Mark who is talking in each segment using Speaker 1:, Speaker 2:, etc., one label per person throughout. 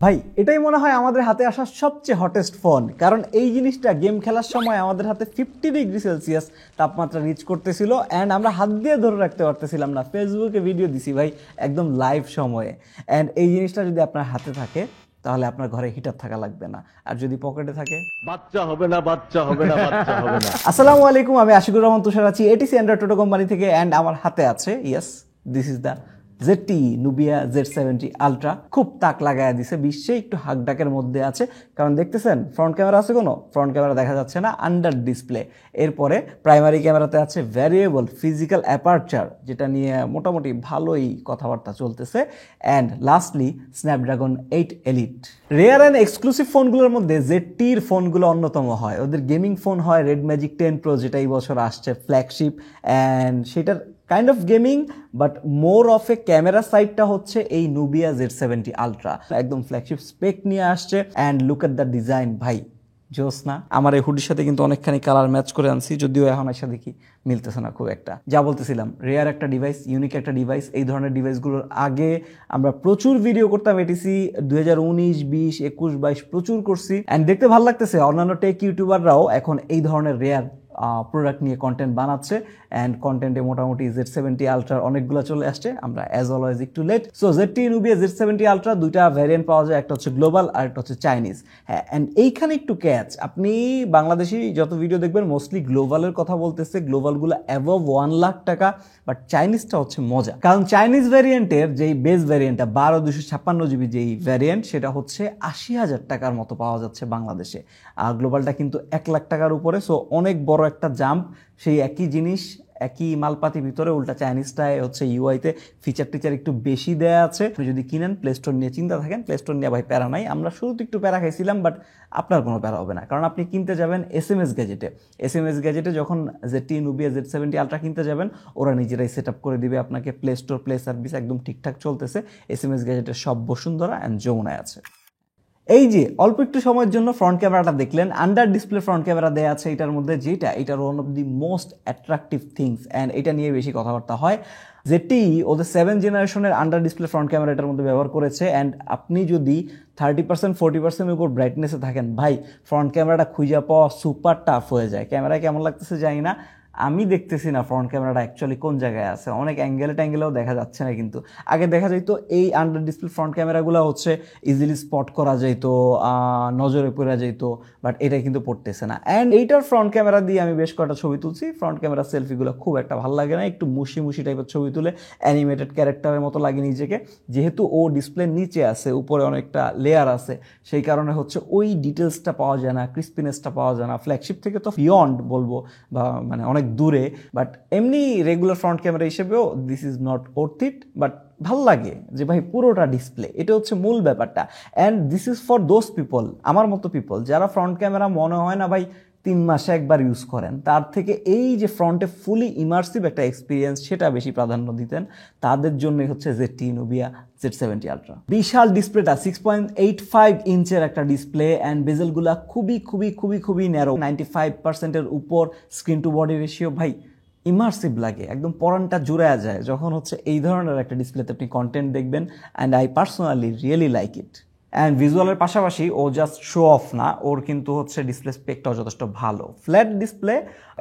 Speaker 1: ভাই এটাই মনে হয় আমাদের হাতে আসা সবচেয়ে হটেস্ট ফোন, কারণ এই জিনিসটা গেম খেলার সময় আমাদের হাতে 50 ডিগ্রি সেলসিয়াস তাপমাত্রা রিচ করতেছিল অ্যান্ড আমরা হাত দিয়ে ধরে রাখতে পারতেছিলাম না। ফেসবুকে ভিডিও দিছি ভাই একদম লাইভ সময়ে। অ্যান্ড এই জিনিসটা যদি আপনার হাতে থাকে তাহলে আপনার ঘরে হিটার থাকা লাগবে না, আর যদি পকেটে থাকে
Speaker 2: বাচ্চা হবে না, বাচ্চা হবে না, বাচ্চা হবে না।
Speaker 1: আসসালামু আলাইকুম, আমি আশিকুর রহমান তুষার আছি এটিসি অ্যান্ড্রয়েড টোটো কোম্পানি থেকে। অ্যান্ড আমার হাতে আছে yes this is the ZTE Nubia Z70 Ultra। খুব তাক লাগায় দিছে, বিশ্বে একটু হাকডাকের মধ্যে আছে, কারণ দেখতেছেন ফ্রন্ট ক্যামেরা আছে, কোনো ফ্রন্ট ক্যামেরা দেখা যাচ্ছে না, আন্ডার ডিসপ্লে। এরপরে প্রাইমারি ক্যামেরাতে আছে ভ্যারিয়েবল ফিজিক্যাল অ্যাপারচার, যেটা নিয়ে মোটামুটি ভালোই কথাবার্তা চলতেছে। And lastly Snapdragon 8 Elite। Rare and exclusive ফোনগুলোর মধ্যে ZTEর ফোনগুলো অন্যতম হয়। ওদের গেমিং ফোন হয় রেড ম্যাজিক 10 Pro, যেটা এই বছর আসছে ফ্ল্যাগশিপ। অ্যান্ড সেটার kind of gaming but more of a camera সাইডটা হচ্ছে এই নুবিয়া Z70 Ultra। একদম ফ্ল্যাগশিপ স্পেক নিয়ে আসছে। And look at the design, ভাই জোস না? আমার এই হুডির সাথে কিন্তু অনেকখানি কালার ম্যাচ করে আনছি, যদিও এখন এসে দেখি মিলতেছে না খুব একটা। যা বলতেছিলাম, রেয়ার একটা ডিভাইস, ইউনিক একটা ডিভাইস। এই ধরনের ডিভাইসগুলোর আগে আমরা প্রচুর ভিডিও করতাম, এটিসি 2019, 20, 21, 22 প্রচুর করছি। অ্যান্ড দেখতে ভালো লাগতেছে, অন্যান্য টেক ইউটিউবাররাও এখন এই ধরনের রেয়ার প্রোডাক্ট নিয়ে কন্টেন্ট বানাচ্ছে। অ্যান্ড কন্টেন্টে মোটামুটি Z70 Ultra অনেকগুলো চলে আসছে। আমরা অ্যাজ অলওয়েজ একটু late. So ZTE Nubia Z70 Ultra দুইটা ভ্যারিয়েন্ট পাওয়া যায়, একটা হচ্ছে গ্লোবাল আর একটা হচ্ছে চাইনিজ। হ্যাঁ, অ্যান্ড এইখানে একটু ক্যাচ, আপনি বাংলাদেশি যত ভিডিও দেখবেন মোস্টলি গ্লোবালের কথা বলতেছে, গ্লোবালগুলো অ্যাবভ 1 লাখ টাকা। বাট চাইনিজটা হচ্ছে মজা, কারণ চাইনিজ ভ্যারিয়েন্টের যেই বেস ভ্যারিয়েন্টটা 12/256 GB যেই ভ্যারিয়েন্ট, সেটা হচ্ছে 80,000 টাকার মতো পাওয়া যাচ্ছে বাংলাদেশে। আর গ্লোবালটা কিন্তু 1 লাখ টাকার উপরে। সো অনেক বড় একটা জাম্প। সেই একই জিনিস একই মালপাতি ভিতরে উল্টা চাইনিজটায় হচ্ছে ইউআইতে ফিচার টিচার একটু বেশি দেয়া আছে। আপনি যদি কিনেন প্লে স্টোর নিয়ে চিন্তা থাকেন, প্লে স্টোর নিয়ে ভাই প্যারা নাই। আমরা শুরুতে একটু প্যারা খাইছিলাম, বাট আপনার কোনো প্যারা হবে না, কারণ আপনি কিনতে যাবেন SMS গ্যাজেটে। SMS গ্যাজেটে যখন ZTE Nubia Z70 Ultra কিনতে যাবেন, ওরা নিজেরাই সেট আপ করে দিবে আপনাকে। প্লে স্টোর প্লে সার্ভিস একদম ঠিকঠাক চলতেছে। SMS গ্যাজেটের সব বসুন্ধরা অ্যান্ড যমুনায় আছে। এই যে অল্প একটু সময়ের জন্য ফ্রন্ট ক্যামেরাটা দেখলেন, আন্ডার ডিসপ্লে ফ্রন্ট ক্যামেরা দেওয়া আছে এটার মধ্যে, যেটা এটার one of the most attractive things. And এটা নিয়ে বেশি কথাবার্তা হয়। ZTE ওদের 7th জেনারেশনের আন্ডার ডিসপ্লে ফ্রন্ট ক্যামেরা এটার মধ্যে ব্যবহার করেছে। অ্যান্ড আপনি যদি 30%, 40% উপর ব্রাইটনেসে থাকেন, ভাই ফ্রন্ট ক্যামেরাটা খুঁজে পাওয়া সুপার টাফ হয়ে যায়। ক্যামেরায় কেমন লাগতেছে জানি না, আমি দেখতেছি না ফ্রন্ট ক্যামেরাটা অ্যাকচুয়ালি কোন জায়গায় আছে। অনেক ট্যাঙ্গেলেও দেখা যাচ্ছে না, কিন্তু আগে দেখা যাইতো এই আন্ডার ডিসপ্লে ফ্রন্ট ক্যামেরাগুলো হচ্ছে ইজিলি স্পট করা যাইতো, নজরে পড়া যাইতো, বাট এটা কিন্তু পড়তেছে না। অ্যান্ড এইটার ফ্রন্ট ক্যামেরা দিয়ে আমি বেশ কয়েকটা ছবি তুলছি। ফ্রন্ট ক্যামেরা সেলফিগুলো খুব একটা ভালো লাগে না, একটু মুশি টাইপের ছবি তুলে অ্যানিমেটেড ক্যারেক্টারের মতো লাগে নিজেকে। যেহেতু ও ডিসপ্লের নিচে আছে, উপরে অনেকটা লেয়ার আছে, সেই কারণে হচ্ছে ওই ডিটেলসটা পাওয়া যায় না, ক্রিস্পিনেসটা পাওয়া যায় না। ফ্ল্যাগশিপ থেকে তো বিয়ন্ড বলবো, বা মানে অনেক দূরে। বাট এমনি রেগুলার ফ্রন্ট ক্যামেরা হিসেবেও this is not worth it. But ভালো লাগে যে ভাই পুরোটা ডিসপ্লে, এটা হচ্ছে মূল ব্যাপারটা। And this is for those people, আমার মতো পিপল, যারা ফ্রন্ট ক্যামেরা মনে হয় না ভাই 3 মাসে একবার ইউজ করেন, তার থেকে এই যে ফ্রন্টে ফুলি ইমার্সিভ একটা এক্সপিরিয়েন্স, সেটা বেশি প্রাধান্য দিতেন। তাদের জন্যই হচ্ছে ZTE Nubia Z70 Ultra। বিশাল ডিসপ্লেটা 6.85 ইঞ্চের একটা ডিসপ্লে। অ্যান্ড বেজেলগুলা খুবই ন্যারো, 95%-এর উপর স্ক্রিন টু বডি রেশিও। ভাই ইমার্সিভ লাগে, একদম পরানটা জুড়ে যায় যখন হচ্ছে এই ধরনের একটা ডিসপ্লেতে আপনি কন্টেন্ট দেখবেন। And I personally really like it. And ভিজুয়ালের পাশাপাশি ও জাস্ট শো অফ না, ওর কিন্তু হচ্ছে ডিসপ্লে স্পেকটাও যথেষ্ট ভালো। ফ্ল্যাট ডিসপ্লে,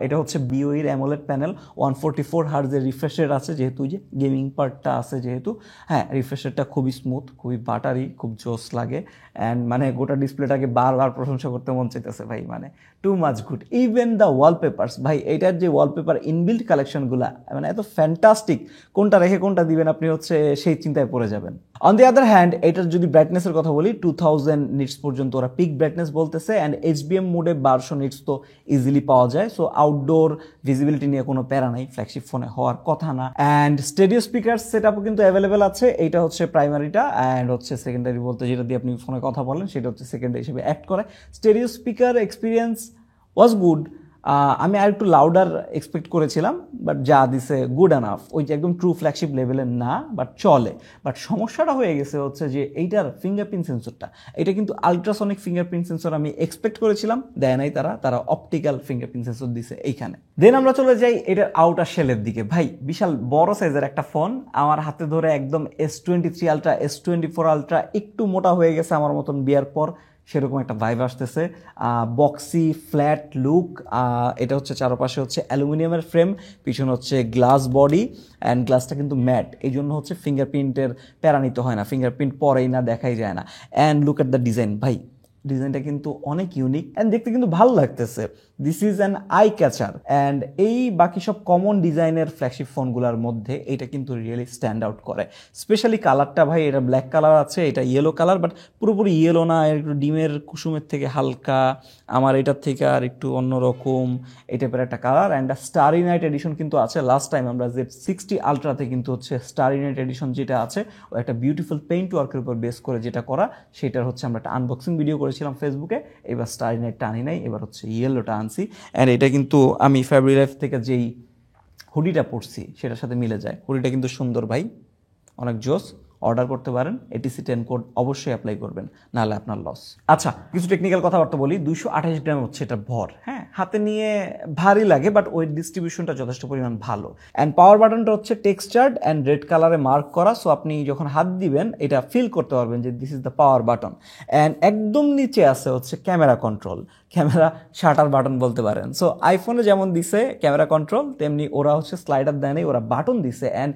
Speaker 1: এটা হচ্ছে BOE অ্যামোলেড প্যানেল, 144 হার্জের রিফ্রেশ রেট আছে, যেহেতু যে গেমিং পার্টটা আছে যেহেতু। হ্যাঁ, রিফ্রেশ রেটটা খুবই স্মুথ, খুবই বাটারি, খুব জোস লাগে। অ্যান্ড মানে গোটা ডিসপ্লেটাকে বারবার প্রশংসা করতে মন চাইতেছে ভাই, মানে too much good. Even the wallpapers, ভাই এইটার যে ওয়ালপেপার ইনবিল্ট কালেকশনগুলা মানে এত ফ্যান্টাস্টিক, কোনটা রেখে কোনটা দিবেন আপনি হচ্ছে সেই চিন্তায় পড়ে যাবেন। অন দি আদার হ্যান্ড, এটার যদি ব্রাইটনেসের কথা বলি, 2000 নিটস পর্যন্ত ওরা পিক ব্রাইটনেস বলতেছে। অ্যান্ড HBM মোডে 1200 নিটস তো ইজিলি পাওয়া যায়। সো আউটডোর ভিজিবিলিটি নিয়ে কোনো প্যারা নাই, ফ্ল্যাগশিপ ফোনে হওয়ার কথা না। অ্যান্ড স্টেডিও স্পিকার সেট আপও কিন্তু অ্যাভেলেবেল আছে। এইটা হচ্ছে প্রাইমারিটা, অ্যান্ড হচ্ছে সেকেন্ডারি বলতে যেটা দিয়ে আপনি ফোনে কথা বলেন সেটা হচ্ছে সেকেন্ডারি হিসেবে অ্যাক্ট করে। Stdio speaker experience was good, আমি আর একটু লাউডার এক্সপেক্ট করেছিলাম, বাট যা দিছে গুড এনাফ। ওই যে একদম ট্রু ফ্ল্যাগশিপ লেভেলের না, বাট চলে। বাট সমস্যাটা হয়ে গেছে হচ্ছে যে এইটার ফিঙ্গারপ্রিন্ট সেন্সরটা, এটা কিন্তু আলট্রাসনিক ফিঙ্গারপ্রিন্ট সেন্সর আমি এক্সপেক্ট করেছিলাম, দেয় নাই তারা অপটিক্যাল ফিঙ্গারপ্রিন্ট সেন্সর দিছে এইখানে। দেন আমরা চলে যাই এটার আউটার শেলের দিকে। ভাই বিশাল বড় সাইজের একটা ফোন, আমার হাতে ধরে একদম S23 আলট্রা, S24 আলট্রা একটু মোটা হয়ে গেছে আমার মতন বিয়ার পর, সেরকম একটা ভাইব আসতেছে। বক্সি ফ্ল্যাট লুক, এটা হচ্ছে চারপাশে হচ্ছে অ্যালুমিনিয়ামের ফ্রেম, পিছনে হচ্ছে গ্লাস বডি, অ্যান্ড গ্লাসটা কিন্তু ম্যাট, এই জন্য হচ্ছে ফিঙ্গারপ্রিন্টের প্যারা নিতে হয় না, ফিঙ্গারপ্রিন্ট পরেই না, দেখাই যায় না। And look at the design, ভাই ডিজাইনটা কিন্তু অনেক ইউনিক অ্যান্ড দেখতে কিন্তু ভালো লাগতেছে। This is an I catcher. And এই বাকি সব কমন ডিজাইনের ফ্ল্যাগশিপ ফোনগুলোর মধ্যে এটা কিন্তু রিয়েলি স্ট্যান্ড আউট করে। স্পেশালি কালারটা, ভাই এটা ব্ল্যাক কালার আছে, এটা ইয়েলো কালার, বাট পুরোপুরি ইয়েলো না, একটু ডিমের কুসুমের থেকে হালকা, আমার এটার থেকে আর একটু অন্যরকম এই টাইপের একটা colour. And starry night edition কিন্তু আছে। লাস্ট টাইম আমরা Z60 আলট্রাতে কিন্তু হচ্ছে স্টারি নাইট এডিশন যেটা আছে, ও একটা বিউটিফুল পেইন্ট ওয়ার্কের উপর বেস করে যেটা করা, সেটার হচ্ছে আমরা একটা আনবক্সিং ভিডিও করেছিলাম ফেসবুকে। এবার স্টারি নাইটটা আনি নাই, এবার হচ্ছে ইয়েলোটা আনছি। অ্যান্ড এটা কিন্তু আমি ফেব্রুয়ারি লাইফ থেকে যেই হুডিটা পরছি সেটার সাথে মিলে যায়। হুডিটা কিন্তু সুন্দর ভাই, অনেক জোস। অর্ডার করতে পারেন, ATC 10 কোড অবশ্যই অ্যাপ্লাই করবেন, নাহলে আপনার লস। আচ্ছা, কিছু টেকনিক্যাল কথাবার্তা বলি। 228 গ্রাম হচ্ছে এটা ভর। হ্যাঁ, হাতে নিয়ে ভারী লাগে, বাট ওয়েট ডিস্ট্রিবিউশনটা যথেষ্ট পরিমাণ ভালো। অ্যান্ড পাওয়ার বাটনটা হচ্ছে টেক্সচার্ড অ্যান্ড রেড কালারে মার্ক করা, সো আপনি যখন হাত দিবেন এটা ফিল করতে পারবেন যে this is the power button. And একদম নিচে আছে হচ্ছে camera control, camera shutter button বলতে পারেন। সো আইফোনে যেমন দিছে ক্যামেরা কন্ট্রোল, তেমনি ওরা হচ্ছে স্লাইডার দেয় নাই, ওরা বাটন দিছে। অ্যান্ড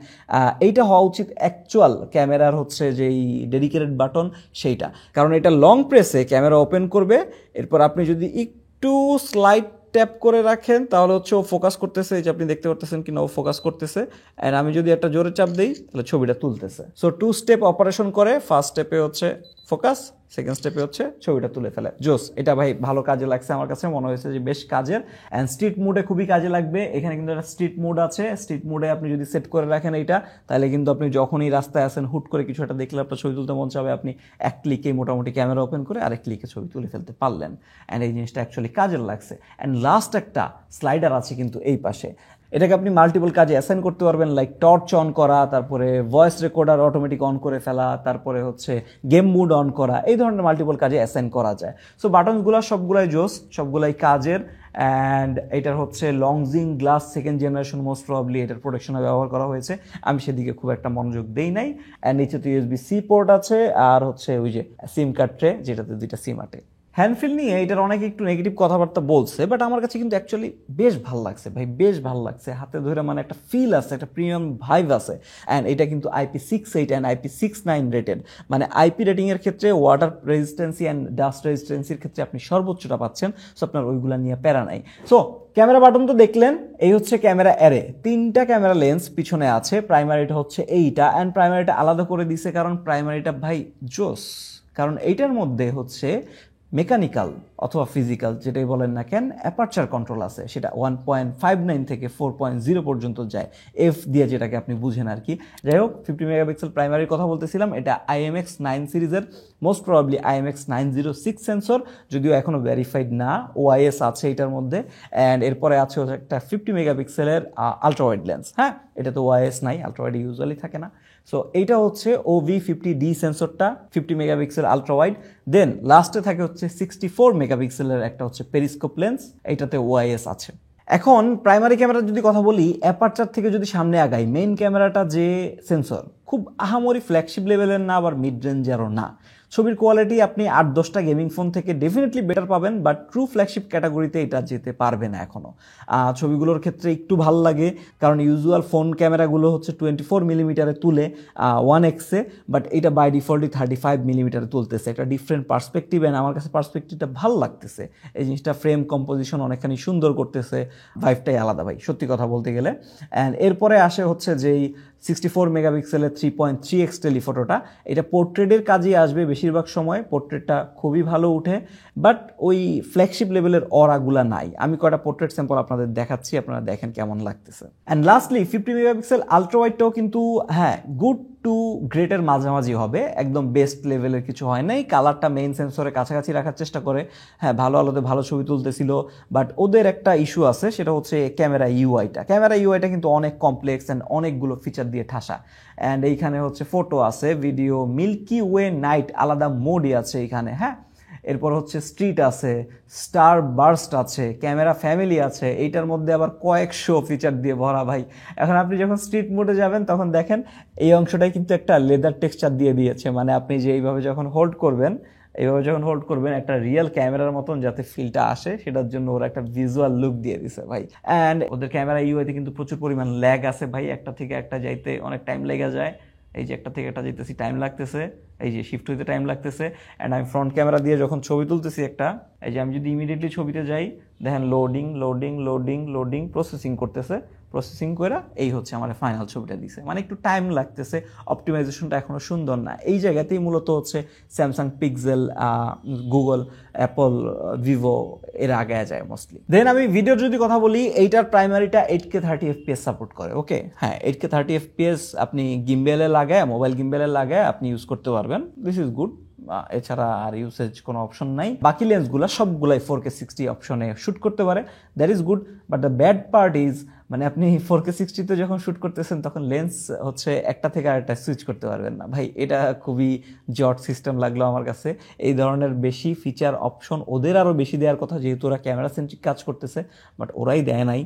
Speaker 1: এইটা হওয়া উচিত অ্যাকচুয়াল ক্যামেরার হচ্ছে যেই ডেডিকেটেড বাটন সেইটা, কারণ এটা লং প্রেসে ক্যামেরা ওপেন করবে, এরপর আপনি যদি একটু স্লাইড ট্যাপ করে রাখেন তাহলে হচ্ছে ও ফোকাস করতেছে, এই যে আপনি দেখতে পারতেছেন কিনা ও ফোকাস করতেছে। অ্যান্ড আমি যদি একটা জোরে চাপ দিই তাহলে ছবিটা তুলতেছে। সো 2 স্টেপ অপারেশন করে, ফার্স্ট স্টেপে হচ্ছে ফোকাস, সেকেন্ড স্টেপে হচ্ছে ছবিটা তুলে ফেলে। জোস, এটা ভাই ভালো কাজে লাগছে, আমার কাছে মনে হয়েছে যে বেশ কাজের। অ্যান্ড স্ট্রিট মুডে খুবই কাজে লাগবে। এখানে কিন্তু একটা স্ট্রিট মুড আছে, স্ট্রিট মুডে আপনি যদি সেট করে রাখেন এইটা, তাহলে কিন্তু আপনি যখনই রাস্তায় আসেন হুট করে কিছু একটা দেখলে আপনার ছবি তুলতে মন চাবে, আপনি এক ক্লিকে মোটামুটি ক্যামেরা ওপেন করে আরেক ক্লিকে ছবি তুলে ফেলতে পারলেন। অ্যান্ড এই জিনিসটা অ্যাকচুয়ালি কাজের লাগছে। অ্যান্ড লাস্ট একটা স্লাইডার আছে কিন্তু এই পাশে, এটাকে আপনি মাল্টিপল কাজে অ্যাসাইন করতে পারবেন, লাইক টর্চ অন করা, তারপরে ভয়েস রেকর্ডার অটোমেটিক অন করে ফেলা, তারপরে হচ্ছে গেম মুড অন করা, এই ধরনের মাল্টিপল কাজে অ্যাসাইন করা যায়। সো বাটনসগুলো সবগুলাই জোস, সবগুলাই কাজের। অ্যান্ড এটার হচ্ছে Longjing glass second generation, most probably এটার প্রোটেকশনে ব্যবহার করা হয়েছে, আমি সেদিকে খুব একটা মনোযোগ দেই নাই। অ্যান্ড নিচে তো USB-C পোর্ট আছে, আর হচ্ছে ওই যে সিম কার্ড ট্রে যেটাতে 2টা সিম আটে। হ্যান্ডফিল নিয়ে এটার অনেক একটু নেগেটিভ কথাবার্তা বলছে, বাট আমার কাছে কিন্তু অ্যাকচুয়ালি বেশ ভালো লাগছে ভাই, বেশ ভালো লাগছে। হাতে ধরে মানে একটা ফিল আছে, একটা প্রিমিয়াম ভাইব আছে। অ্যান্ড এটা কিন্তু IP68 অ্যান্ড IP69 রেটেড, মানে আইপি রেটিংয়ের ক্ষেত্রে ওয়াটার রেজিস্ট্যান্সি অ্যান্ড ডাস্ট রেজিস্ট্যান্সির ক্ষেত্রে আপনি সর্বোচ্চটা পাচ্ছেন। সো আপনার ওইগুলা নিয়ে প্যারা নাই। সো ক্যামেরা বাটন তো দেখলেন, এই হচ্ছে ক্যামেরা অ্যারে, 3টা ক্যামেরা লেন্স পিছনে আছে। প্রাইমারিটা হচ্ছে এইটা, অ্যান্ড প্রাইমারিটা আলাদা করে দিছে কারণ প্রাইমারিটা ভাই জোস, কারণ এইটার মধ্যে হচ্ছে মেকানিক্যাল অথবা ফিজিক্যাল যেটাই বলেন না কেন, অ্যাপারচার কন্ট্রোল আছে, সেটা 1.59 থেকে 4.0 পর্যন্ত যায়, এফ দিয়ে যেটাকে আপনি বুঝেন আর কি। যাই হোক, 50 মেগাপিক্সেল প্রাইমারির কথা বলতেছিলাম, এটা IMX9 সিরিজের, মোস্ট প্রবাবলি IMX906 সেন্সর, যদিও এখনও ভেরিফাইড না, OIS আছে এটার মধ্যে। অ্যান্ড এরপরে আছে একটা 50 মেগাপিক্সেলের আলট্রাওয়াইড লেন্স। হ্যাঁ, এটা তো OIS নাই, আলট্রাওয়াইড ইউজুয়ালি থাকে না। সো এইটা হচ্ছে OV50D সেন্সরটা, 50 মেগাপিক্সেল আলট্রাওয়াইড। দেন লাস্টে থাকে হচ্ছে 64 মেগাপিক্সেলের একটা হচ্ছে পেরিস্কোপ লেন্স, এইটাতে OIS আছে। এখন প্রাইমারি ক্যামেরার যদি কথা বলি, অ্যাপারচার থেকে যদি সামনে আগাই, মেইন ক্যামেরাটা যে সেন্সর খুব আহামরি ফ্ল্যাগশিপ লেভেলের না, আবার মিড রেঞ্জেরও না। ছবির কোয়ালিটি আপনি 8-10টা গেমিং ফোন থেকে ডেফিনেটলি বেটার পাবেন, বাট ট্রু ফ্ল্যাগশিপ ক্যাটাগরিতে এটা যেতে পারবে না এখনও। ছবিগুলোর ক্ষেত্রে একটু ভাল লাগে, কারণ ইউজুয়াল ফোন ক্যামেরাগুলো হচ্ছে 24 মিলিমিটারে তুলে 1x-এ, বাট এটা বাই ডিফল্টই 35 মিলিমিটারে তুলতেছে, একটা ডিফারেন্ট পার্সপেক্টিভ। অ্যান্ড আমার কাছে পার্সপেক্টিভটা ভালো লাগতেছে, এই জিনিসটা ফ্রেম কম্পোজিশন অনেকখানি সুন্দর করতেছে, ভাইবটাই আলাদা ভাই, সত্যি কথা বলতে গেলে। অ্যান্ড এরপরে আসে হচ্ছে যেই 64 মেগাপিক্সেলের 3.3x টেলিফটোটা, এটা পোর্ট্রেটের কাজেই আসবে বেশিরভাগ সময়, পোর্ট্রেটটা খুবই ভালো উঠে, বাট ওই ফ্ল্যাগশিপ লেভেলের অরাগুলা নাই। আমি কয়টা পোর্ট্রেট স্যাম্পল আপনাদের দেখাচ্ছি, আপনারা দেখেন কেমন লাগতেছে। অ্যান্ড লাস্টলি 50 মেগাপিক্সেল আলট্রাওয়াইডটাও কিন্তু হ্যাঁ গুড টু গ্রেটের মাঝামাঝি হবে, একদম বেস্ট লেভেলের কিছু হয় নাই। কালারটা মেইন সেন্সরের কাছাকাছি রাখার চেষ্টা করে, হ্যাঁ ভালো আলোতে ভালো ছবি তুলতেছিল। বাট ওদের একটা ইস্যু আছে, সেটা হচ্ছে ক্যামেরা ইউআইটা কিন্তু অনেক কমপ্লেক্স অ্যান্ড অনেকগুলো ফিচার দিয়ে ঠাসা। অ্যান্ড এইখানে হচ্ছে ফটো আছে, ভিডিও, মিল্কি ওয়ে নাইট আলাদা মোডই আছে এইখানে, হ্যাঁ। এরপর হচ্ছে স্ট্রিট আছে, স্টার বার্স্ট আছে, ক্যামেরা ফ্যামিলি আছে, এইটার মধ্যে আবার কয়েকশো ফিচার দিয়ে ভরা ভাই। এখন আপনি যখন স্ট্রিট মোডে যাবেন তখন দেখেন এই অংশটাই কিন্তু একটা লেদার টেক্সচার দিয়ে দিয়েছে, মানে আপনি যে এইভাবে যখন হোল্ড করবেন একটা রিয়েল ক্যামেরার মতন যাতে ফিলটা আসে, সেটার জন্য ওরা একটা ভিজুয়াল লুক দিয়ে দিছে ভাই। অ্যান্ড ওদের ক্যামেরা ইউআইতে কিন্তু প্রচুর পরিমাণ ল্যাগ আছে ভাই, একটা থেকে একটা যাইতে অনেক টাইম লেগে যায়। এই যে একটা থেকে একটা যেতেছি টাইম লাগতেছে, এই যে শিফট হইতে টাইম লাগতেছে। অ্যান্ড আমি ফ্রন্ট ক্যামেরা দিয়ে যখন ছবি তুলতেছি একটা, এই যে আমি যদি ইমিডিয়েটলি ছবিতে যাই, দেখেন লোডিং প্রসেসিং করতেছে, প্রসেসিং করে এই হচ্ছে আমার ফাইনাল ছবিটা দিছে, মানে একটু টাইম লাগতেছে, অপটিমাইজেশনটা এখনো সুন্দর না। এই জায়গাতেই মূলত হচ্ছে Samsung pixel, Google, Apple, Vivo এর আগে যায় মোস্টলি। দেন আমি ভিডিওর যদি কথা বলি, এইটার প্রাইমারিটা 8K 30fps সাপোর্ট করে, ওকে হ্যাঁ 8K 30fps আপনি গিম্বেলে লাগায়, মোবাইল গিম্বেলে লাগায় আপনি ইউজ করতে পারবেন, দিস ইজ গুড। এছাড়া আর ইউসেজ কোনো অপশন নাই। বাকি লেন্সগুলো সবগুলাই 4K 60 অপশনে শ্যুট করতে পারে, that is good. But the bad part is, মানে আপনি 4K 60-তে যখন শ্যুট করতেছেন তখন লেন্স হচ্ছে একটা থেকে আরেকটা সুইচ করতে পারবেন না ভাই, এটা খুবই জট সিস্টেম লাগলো আমার কাছে। এই ধরনের বেশি ফিচার অপশন ওদের আরও বেশি দেওয়ার কথা, যেহেতু ওরা ক্যামেরা সেন্ট্রিক কাজ করতেছে, বাট ওরাই দেয় নাই।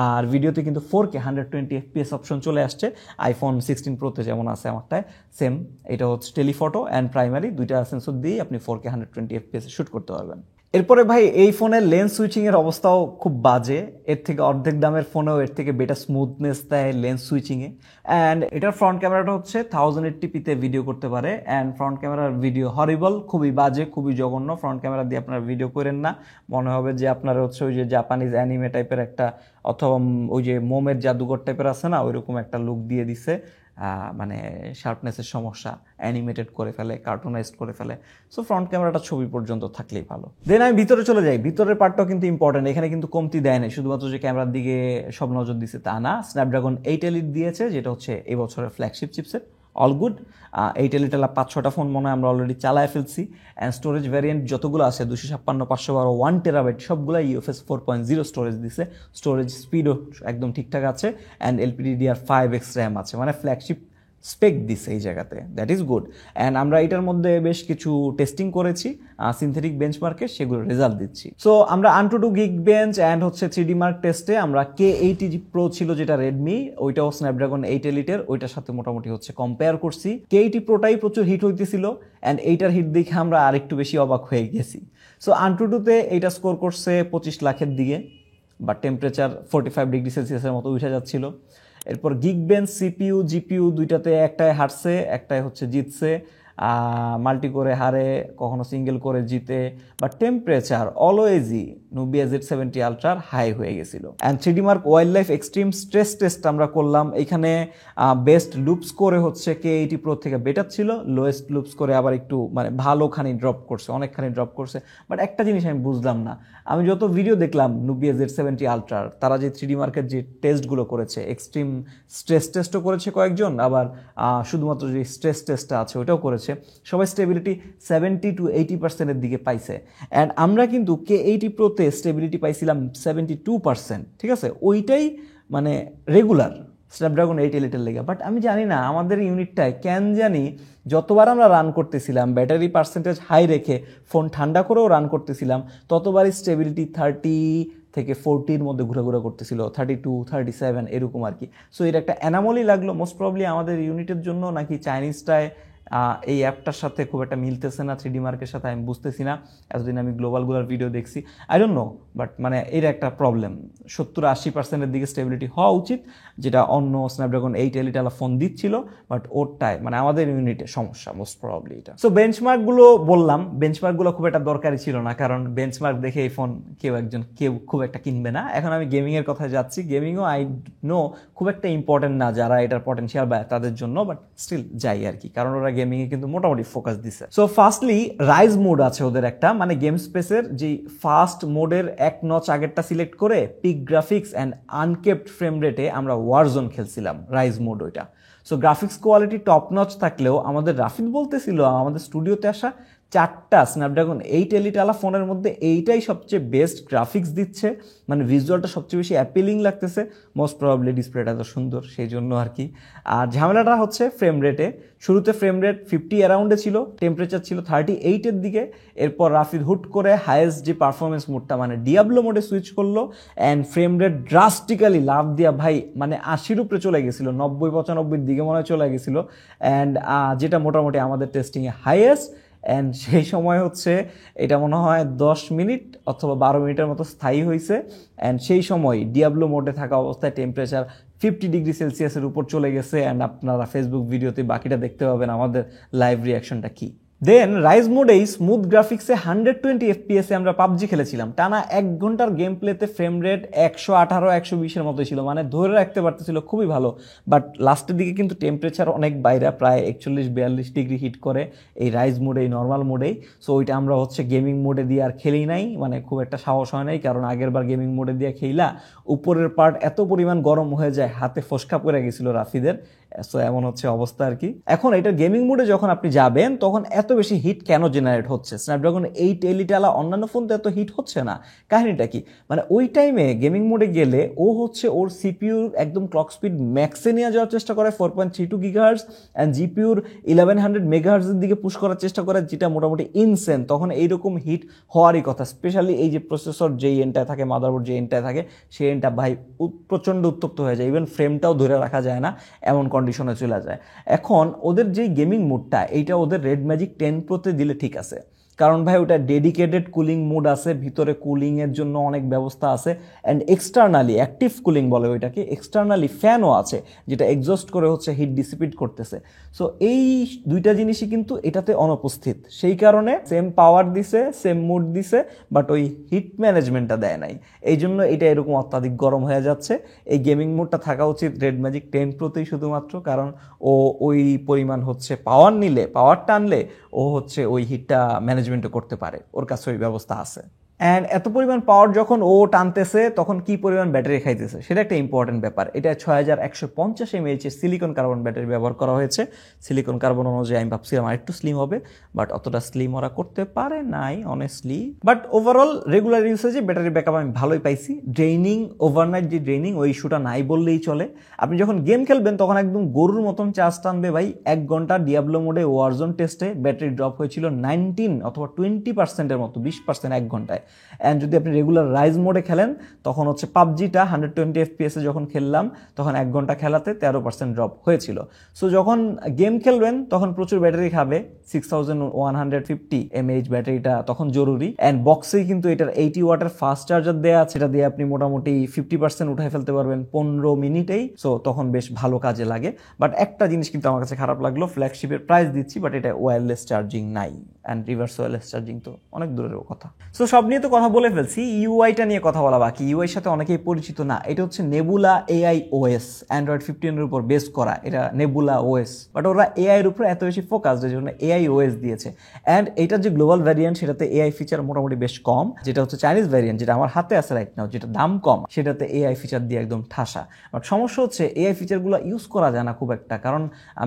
Speaker 1: আর ভিডিওতে কিন্তু 4K 120fps অপশন চলে আসছে, আইফোন 16 প্রোতে যেমন আছে আমারটায় সেম। এটা হচ্ছে টেলিফটো অ্যান্ড প্রাইমারি দুইটা সেন্সর দিয়ে আপনি 4K 120fps শ্যুট করতে পারবেন। এরপরে ভাই এই ফোনের লেন্স সুইচিংয়ের অবস্থাও খুব বাজে, এর থেকে অর্ধেক দামের ফোনেও এর থেকে বেটার স্মুথনেস দেয় লেন্স সুইচিংয়ে। অ্যান্ড এটার ফ্রন্ট ক্যামেরাটা হচ্ছে 1080pতে ভিডিও করতে পারে, অ্যান্ড ফ্রন্ট ক্যামেরার ভিডিও হরিবল, খুবই বাজে, খুবই জঘন্য। ফ্রন্ট ক্যামেরা দিয়ে আপনারা ভিডিও করেন না, মনে হবে যে আপনার হচ্ছে ওই যে জাপানিজ অ্যানিমে টাইপের একটা, অথবা ওই যে মোমের জাদুঘর টাইপের আছে না, ওইরকম একটা লুক দিয়ে দিছে। মানে শার্পনেসের সমস্যা, অ্যানিমেটেড করে ফেলে, কার্টুনাইজড করে ফেলে। সো ফ্রন্ট ক্যামেরাটা ছবি পর্যন্ত থাকলেই ভালো। দেন আমি ভিতরে চলে যাই, ভিতরের পার্টটাও কিন্তু ইম্পর্টেন্ট, এখানে কিন্তু কমতি দেয় না, শুধুমাত্র যে ক্যামেরার দিকে সব নজর দিচ্ছে তা না। স্ন্যাপড্রাগন 8 এলিট দিয়েছে, যেটা হচ্ছে এই বছরের flagship chipset, all good. 8 elite 5-6টা ফোন মনে হয় আমরা অলরেডি চালায় ফেলছি। অ্যান্ড স্টোরেজ ভ্যারিয়েন্ট যতগুলো আছে 256, 512, 1 টেরাবাইট সবগুলো UFS 4.0 স্টোরেজ দিছে। স্টোরেজ স্পিডও একদম ঠিকঠাক আছে, অ্যান্ড LPDDR5X র্যাম আছে, মানে ফ্ল্যাগশিপ স্পেক দিছে এই জায়গাতে, দ্যাট ইজ গুড। অ্যান্ড আমরা এটার মধ্যে বেশ কিছু টেস্টিং করেছি সিনথেটিক বেঞ্চমার্কে, সেগুলো রেজাল্ট দিচ্ছি। সো আমরা AnTuTu Geekbench অ্যান্ড হচ্ছে 3D Mark টেস্টে আমরা K80 Pro ছিল যেটা রেডমি, ওইটাও স্ন্যাপড্রাগন 8 এলিটের, ওইটার সাথে মোটামুটি হচ্ছে কম্পেয়ার করছি। K80 Proটাই প্রচুর হিট হইতেছিল, অ্যান্ড এইটার হিট দেখে আমরা আরেকটু বেশি অবাক হয়ে গেছি। সো AnTuTuতে এইটা স্কোর করছে 25 লাখের দিকে, বাট টেম্পারেচার 45 ডিগ্রি সেলসিয়াসের মতো উঠে যাচ্ছিল। এরপর Geekbench CPU GPU দুইটাতে একটায় হারছে, একটায় হচ্ছে জিতছে, মাল্টি করে হারে, কখনো সিঙ্গেল করে জিতে, বাট টেম্পারেচার অলওয়েজই Nubia Z70 আলট্রার হাই হয়ে গেছিল। And 3D Mark wild life extreme stress test আমরা করলাম, এখানে বেস্ট লুপ স্কোরে হচ্ছে K80 Pro থেকে বেটার ছিল, লোয়েস্ট লুপ স্কোরে আবার একটু মানে ভালোখানি ড্রপ করছে, অনেকখানি ড্রপ করছে। বাট একটা জিনিস আমি বুঝলাম না, আমি যত ভিডিও দেখলাম Nubia Z70 আলট্রার, তারা যে 3D Mark'ের যে টেস্টগুলো করেছে, এক্সট্রিম স্ট্রেস টেস্টও করেছে কয়েকজন, আবার শুধুমাত্র যে স্ট্রেস টেস্টটা আছে ওটাও করেছে, সবাই স্টেবিলিটি 70 to 80% দিকে পাইছে। অ্যান্ড আমরা কিন্তু K80 Proতে স্টেবিলিটি পাইছিলাম 72%, ঠিক আছে, ওইটাই মানে রেগুলার স্ন্যাপড্রাগন 8 এলিটের লেগে। বাট আমি জানি না আমাদের ইউনিটটায় কেন জানি যতবার আমরা রান করতেছিলাম ব্যাটারি পার্সেন্টেজ হাই রেখে, ফোন ঠান্ডা করেও রান করতেছিলাম, ততবারই স্টেবিলিটি 30 থেকে 40-র মধ্যে ঘোরাঘোরা করতেছিল, 32, 37 এরকম আর কি। সো এর একটা অ্যানামলি লাগলো, মোস্ট প্রবলি আমাদের ইউনিটের জন্য নাকি চাইনিজটায় এই অ্যাপটার সাথে খুব একটা মিলতেছে না 3D Mark'ের সাথে, আমি বুঝতেছি না। এতদিন আমি গ্লোবালগুলোর ভিডিও দেখছি, আই ডোন্ট নো, বাট মানে এর একটা প্রবলেম। 70-80%-এর দিকে স্টেবিলিটি হওয়া উচিত, যেটা অন্য স্ন্যাপড্রাগন 8 এলিট ফোন দিচ্ছিল, বাট ওরটায় মানে আমাদের ইউনিটে সমস্যা মোস্ট প্রবলি এটা। সো বেঞ্চমার্কগুলো বললাম, বেঞ্চমার্কগুলো খুব একটা দরকারি ছিল না, কারণ বেঞ্চমার্ক দেখে এই ফোন কেউ খুব একটা কিনবে না। এখন আমি গেমিংয়ের কথায় যাচ্ছি, গেমিংও আই নো খুব একটা ইম্পর্টেন্ট না যারা এটার পটেনশিয়াল বা তাদের জন্য, বাট স্টিল যাই আর কি, কারণ ওরা গেমিংয়ে কিন্তু মোটামুটি ফোকাস দিছে। সো ফার্স্টলি রাইজ মোড আছে ওদের একটা, মানে গেম স্পেসের যে ফাস্ট মোডের এক নচ আগেরটা সিলেক্ট করে পিক গ্রাফিক্স অ্যান্ড আনকেপ্ট ফ্রেম রেটে আমরা ওয়ারজোন খেলছিলাম, রাইজ মোড ওইটা। So graphics quality top notch থাকলেও আমাদের রাফিদ বলতেছিল আমাদের স্টুডিওতে আসা 4টা স্ন্যাপড্রাগন 8 এলিট আলা ফোনের মধ্যে এইটাই সবচেয়ে বেস্ট গ্রাফিক্স দিচ্ছে, মানে ভিজুয়ালটা সবচেয়ে বেশি অ্যাপিলিং লাগতেছে, মোস্ট প্রবাবলি ডিসপ্লেটা এত সুন্দর সেই জন্য আর কি। আর ঝামেলাটা হচ্ছে ফ্রেম রেটে। শুরুতে ফ্রেম রেট 50 অ্যারাউন্ডে ছিল, টেম্পারেচার ছিল 38-এর দিকে, এরপর রাফিদ হুট করে হাইয়েস্ট যে পারফরমেন্স মোডটা মানে ডিয়াবলো মোডে সুইচ করলো অ্যান্ড ফ্রেম রেট ড্রাস্টিক্যালি লাভ দিয়া ভাই মানে 80-র উপরে চলে গেছিলো, 90-95-এর দিকে মনে হয় চলে গেছিলো, অ্যান্ড যেটা মোটামুটি আমাদের টেস্টিংয়ে হাইয়েস্ট। অ্যান্ড সেই সময় হচ্ছে এটা মনে হয় 10 মিনিট অথবা 12 মিনিটের মতো স্থায়ী হয়েছে। অ্যান্ড সেই সময় ডিয়াবলো মোডে থাকা অবস্থায় টেম্পারেচার 50 ডিগ্রি সেলসিয়াসের উপর চলে গেছে। অ্যান্ড আপনারা ফেসবুক ভিডিওতে বাকিটা দেখতে পাবেন আমাদের লাইভ রিয়াকশনটা কি। দেন রাইজ মোডেই স্মুথ গ্রাফিক্সে 120 FPS আমরা পাবজি খেলেছিলাম। টানা 1 ঘন্টার গেম প্লেতে ফ্রেম রেট 118-120-এর মতো ছিল, মানে ধরে রাখতে পারতেছিল খুবই ভালো। বাট লাস্টের দিকে কিন্তু টেম্পারেচার অনেক বাইরে, প্রায় 41-42 ডিগ্রি হিট করে এই রাইজ মোডে, এই নর্মাল মোডেই। সো ওইটা আমরা হচ্ছে গেমিং মোডে দিয়ে আর খেলি নাই, মানে খুব একটা সাহস হয় নাই, কারণ আগের বার গেমিং মোডে দিয়ে খেলা উপরের পার্ট এত পরিমাণ গরম হয়ে যায় হাতে ফসকা পড়ে গেছিল রাফিদের। সো এমন হচ্ছে অবস্থা আর কি। এখন এটা গেমিং মোডে যখন আপনি যাবেন তখন এত বেশি হিট কেন জেনারেট হচ্ছে? স্ন্যাপড্রাগন 8 এলিট আলা অন্যান্য ফোন তো এত হিট হচ্ছে না, কাহিনীটা কি? মানে ওই টাইমে গেমিং মোডে গেলে ও হচ্ছে ওর সিপিউর একদম ক্লক স্পিড ম্যাক্সে নিয়ে যাওয়ার চেষ্টা করে 4.32 গিগাহার্টজ, অ্যান্ড জিপিউর 1100 মেগাহার্টজের দিকে পুশ করার চেষ্টা করে, যেটা মোটামুটি ইনসেন। তখন এইরকম হিট হওয়ারই কথা, স্পেশালি এই যে প্রসেসর যেই এন্ডটায় থাকে, মাদারবোর্ড যে এন্ডটায় থাকে, সেই এন্ডটা ভাই প্রচণ্ড উত্তপ্ত হয়ে যায়, ইভেন ফ্রেমটাও ধরে রাখা যায় না, এমন কন্ডিশনে চলে যায়। এখন ওদের যে গেমিং মোডটা, এইটা ওদের রেড ম্যাজিক 10 প্রোতে দিলে ঠিক আছে, কারণ ভাই ওটা ডেডিকেটেড কুলিং মোড আছে, ভিতরে কুলিংয়ের জন্য অনেক ব্যবস্থা আছে, অ্যান্ড এক্সটার্নালি অ্যাক্টিভ কুলিং বলে ওইটাকে, এক্সটার্নালি ফ্যানও আছে যেটা এক্সস্ট করে হচ্ছে হিট ডিসিপিট করতেছে। সো এই দুইটা জিনিসই কিন্তু এটাতে অনুপস্থিত, সেই কারণে সেম পাওয়ার দিছে, সেম মুড দিছে, বাট ওই হিট ম্যানেজমেন্টটা দেয় নাই, এই জন্য এটা এরকম অত্যাধিক গরম হয়ে যাচ্ছে। এই গেমিং মোডটা থাকা উচিত রেড ম্যাজিক 10 প্রোতেই শুধুমাত্র, কারণ ও ওই পরিমাণ হচ্ছে পাওয়ার নিলে, পাওয়ার টানলে ও হচ্ছে ওই হিটটা ম্যানেজমেন্টও করতে পারে, ওর কাছে ওই ব্যবস্থা আছে। অ্যান্ড এত পরিমাণ পাওয়ার যখন ও টানতেছে তখন কি পরিমাণ ব্যাটারি খাইতেছে সেটা একটা ইম্পর্টেন্ট ব্যাপার। এটা 6150 mAh সিলিকন কার্বন ব্যাটারি ব্যবহার করা হয়েছে। সিলিকন কার্বন অনুযায়ী আমি ভাবছিলাম আর একটু স্লিম হবে, বাট অতটা স্লিম ওরা করতে পারে নাই অনেস্টলি। বাট ওভারঅল রেগুলার ইউসেজে ব্যাটারি ব্যাকআপ আমি ভালোই পাইছি। ড্রেইনিং, ওভারনাইট যে ড্রেইনিং, ওই ইস্যুটা নাই বললেই চলে। আপনি যখন গেম খেলবেন তখন একদম গরুর মতন চার্জ টানবে ভাই। 1 ঘন্টা ডিয়াবলো মোডে ওয়ারজোন টেস্টে ব্যাটারি ড্রপ হয়েছিল 19 অথবা 20%-এর মতো, 20% 1 ঘন্টায়। অ্যান্ড যদি আপনি রেগুলার রাইজ মোডে খেলেন তখন হচ্ছে পাবজিটা 120 FPS যখন খেললাম তখন 1 ঘন্টা খেলাতে 13% ড্রপ হয়েছিল। সো যখন গেম খেলবেন তখন প্রচুর ব্যাটারি খাবে, 6150 mAh ব্যাটারিটা তখন জরুরি। অ্যান্ড বক্সেই কিন্তু এটার 80 ওয়াটের ফাস্ট চার্জার দেওয়া আছে, সেটা দিয়ে আপনি মোটামুটি 50% উঠাই ফেলতে পারবেন 15 মিনিটেই। সো তখন বেশ ভালো কাজে লাগে। বাট একটা জিনিস কিন্তু আমার কাছে খারাপ লাগলো, ফ্ল্যাগশিপের প্রাইস দিচ্ছি বাট এটা ওয়্যারলেস চার্জিং নাই, অ্যান্ড রিভার্স ওয়্যারলেস চার্জিং তো অনেক দূরের কথা। সো সব নিয়ে তো কথা বলে ফেলছি, ইউআইটা নিয়ে কথা বলা বাকি। ইউআইয়ের সাথে অনেকেই পরিচিত না, এটা হচ্ছে নেবুলা এআই ওএস, অ্যান্ড্রয়েড 15 এর উপর বেস করা এটা নেবুলা ওএস। বাট ওরা এআই এর উপর এত বেশি ফোকাস, যে জন্য এআই ওএস দিয়েছে। অ্যান্ড এটার যে গ্লোবাল ভ্যারিয়েন্ট সেটাতে এআই ফিচার মোটামুটি বেশ কম, যেটা হচ্ছে চাইনিজ ভ্যারিয়েন্ট যেটা আমার হাতে আছে রাইট নাও, যেটা দাম কম, সেটাতে এআই ফিচার দিয়ে একদম ঠাসা। বাট সমস্যা হচ্ছে এআই ফিচারগুলো ইউজ করা যায় না খুব একটা, কারণ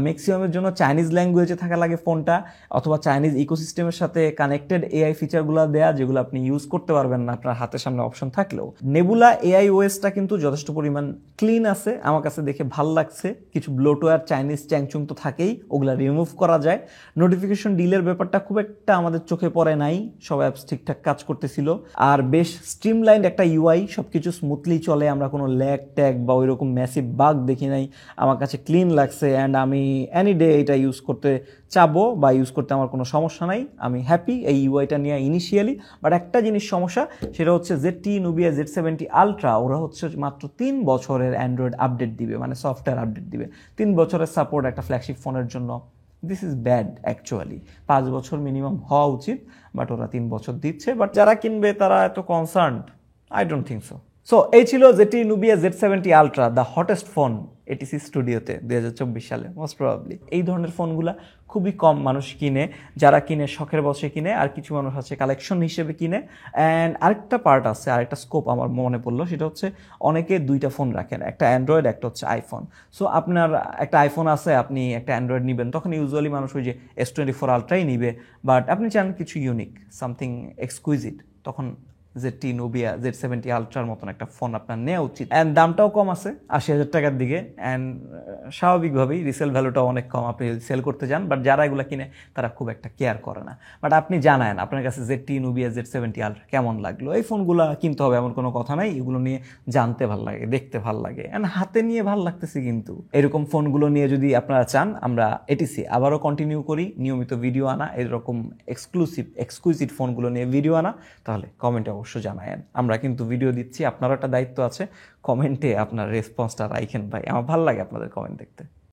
Speaker 1: ম্যাক্সিমামের জন্য চাইনিজ ল্যাঙ্গুয়েজে থাকা লাগে ফোনটা, অথবা চাইনিজ ইকোসিস্টেমের সাথে কানেক্টেড এআই ফিচারগুলো দেয়া, যেগুলো আপনি ইউজ করতে পারবেন না আপনার হাতের সামনে অপশন থাকলেও। নেবুলা এআই ওএসটা কিন্তু যথেষ্ট পরিমাণ ক্লিন আছে, আমার কাছে দেখে ভাল লাগছে। কিছু ব্লোটওয়্যার চাইনিজ চ্যাংচুং তো থাকেই, ওগুলা রিমুভ করা যায়। নোটিফিকেশন ডিলের ব্যাপারটা খুব একটা আমাদের চোখে পড়ে নাই, সব অ্যাপস ঠিকঠাক কাজ করতেছিল। আর বেশ স্ট্রিমলাইন্ড একটা ইউআই, সবকিছু স্মুথলি চলে, আমরা কোনো ল্যাগ ট্যাগ বা ওইরকম ম্যাসিভ বাগ দেখি নাই। আমার কাছে ক্লিন লাগছে, অ্যান্ড আমি এনি ডে এটা ইউজ করতে চাবো বা ইউজ করতে আমার কোনো সমস্যা নাই, আমি হ্যাপি এই ইউআইটা নিয়ে ইনিশিয়ালি। বাট একটা জিনিস সমস্যা, সেটা হচ্ছে ZT, Nubia Z70 Ultra ওরা হচ্ছে মাত্র 3 বছরের অ্যান্ড্রয়েড আপডেট দিবে, মানে সফটওয়্যার আপডেট দিবে। 3 বছরের সাপোর্ট একটা ফ্ল্যাগশিপ ফোনের জন্য, দিস ইজ ব্যাড অ্যাকচুয়ালি। 5 বছর মিনিমাম হওয়া উচিত, বাট ওরা 3 বছর দিচ্ছে। বাট যারা কিনবে তারা এত concerned? I don't think so. So এই ছিল ZT, Nubia Z70 Ultra, the hottest phone ATC স্টুডিওতে 2024 সালে মোস্ট প্রবাবলি। এই ধরনের ফোনগুলা খুবই কম মানুষ কিনে, যারা কিনে শখের বসে কিনে, আর কিছু মানুষ আছে কালেকশন হিসেবে কিনে। অ্যান্ড আরেকটা পার্ট আছে, আরেকটা স্কোপ আমার মনে পড়লো, সেটা হচ্ছে অনেকে দুইটা ফোন রাখেন, একটা অ্যান্ড্রয়েড একটা হচ্ছে আইফোন। সো আপনার একটা আইফোন আছে, আপনি একটা অ্যান্ড্রয়েড নেবেন, তখন ইউজুয়ালি মানুষ ওই যে S24 আলট্রাই নিবে, বাট আপনি চান কিছু ইউনিক সামথিং এক্সকুইজিট, তখন ZT Nubia Z70 আলট্রার মতন একটা ফোন আপনার নেওয়া উচিত। অ্যান্ড দামটাও কম আছে 80,000 টাকার দিকে, অ্যান্ড স্বাভাবিকভাবেই রিসেল ভ্যালুটাও অনেক কম আপনি যদি সেল করতে যান। বাট যারা এগুলো কিনে তারা খুব একটা কেয়ার করে না। বাট আপনি জানান আপনার কাছে ZT Nubia Z70 আলট্রা কেমন লাগলো। এই ফোনগুলো কিনতে হবে এমন কোনো কথা নাই, এগুলো নিয়ে জানতে ভাল লাগে, দেখতে ভাল লাগে, অ্যান্ড হাতে নিয়ে ভাল লাগতেছে। কিন্তু এরকম ফোনগুলো নিয়ে যদি আপনারা চান আমরা এটিসি আবারও কন্টিনিউ করি নিয়মিত ভিডিও আনা, এরকম এক্সক্লুসিভ ফোনগুলো নিয়ে ভিডিও আনা, তাহলে কমেন্টে অবশ্য জানায়েন। আমরা কিন্তু ভিডিও দিচ্ছি, আপনারও একটা দায়িত্ব আছে, কমেন্টে আপনার রেসপন্সটা রাখেন ভাই, আমার ভালো লাগে আপনাদের কমেন্ট দেখতে।